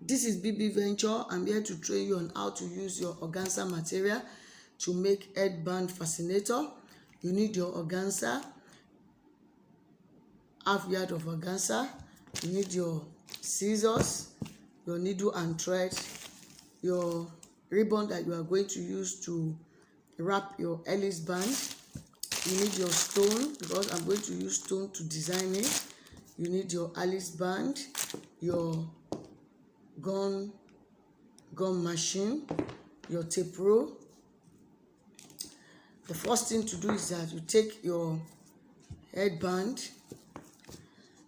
This is BB Venture. I'm here to train you on how to use your organza material to make headband fascinator. You need your organza, half yard of organza. You need your scissors, your needle and thread, your ribbon that you are going to use to wrap your Ellis band. You need your stone because I'm going to use stone to design it. You need your Alice band, your gun machine, your tape roll. The first thing to do is that you take your headband,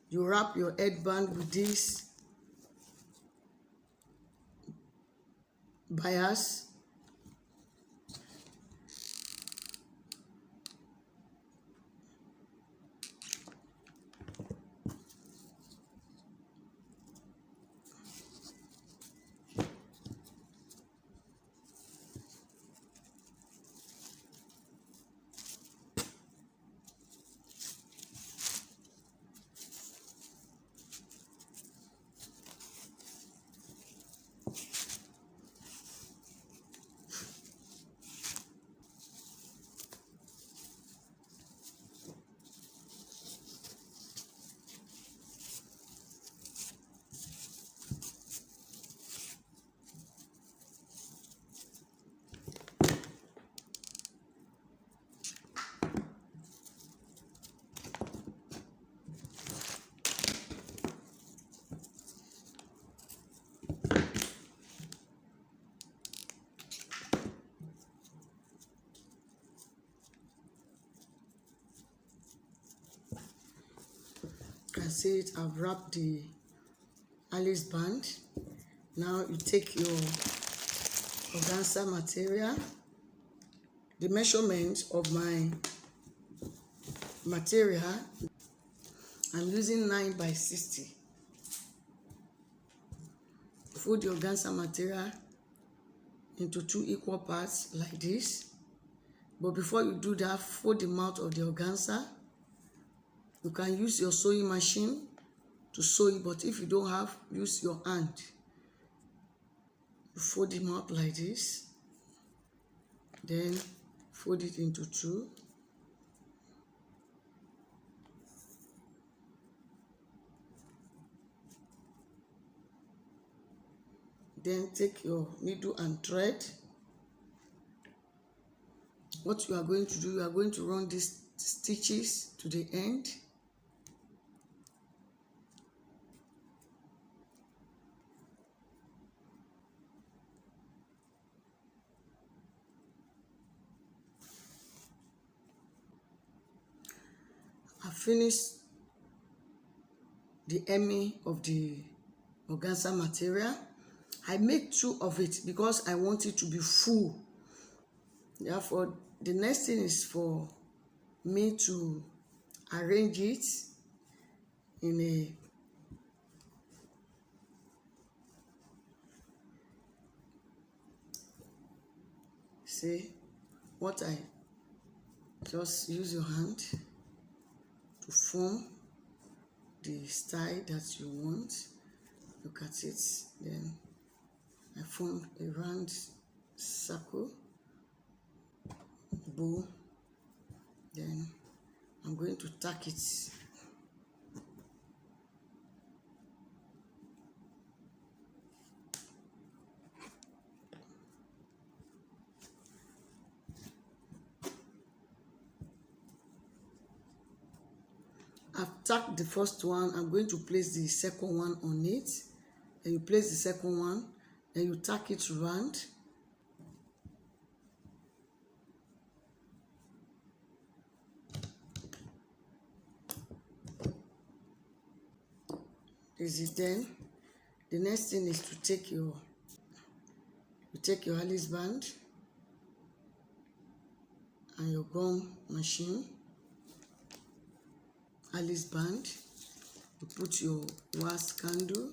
you wrap your headband with this bias. You can see it, I've wrapped the Alice band. Now you take your organza material. The measurement of my material, I'm using 9 by 60. Fold the organza material into 2 equal parts like this. But before you do that, fold the mouth of the organza. You can use your sewing machine to sew it, but if you don't have, use your hand. You fold them up like this, then fold it into 2. Then take your needle and thread. What you are going to do, you are going to run these stitches to the end. I finished the hemming of the organza material. I make 2 of it because I want it to be full. Therefore, the next thing is for me to arrange it in a what I just use your hand to form the style that you want. Look at it. Then I form a round circle bow. Then I'm going to tack it. I've tacked the first one. I'm going to place the second one on it. Then you place the second one, then you tack it round. Is it then? The next thing is to take your Alice band and your gum machine. Alice band, you put your wax candle,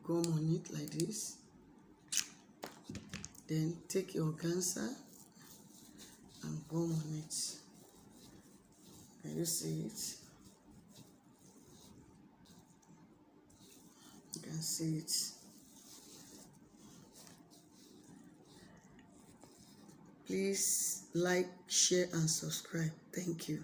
gum on it like this. Then take your organza and gum on it. Can you see it? You can see it. Please like, share, and subscribe. Thank you.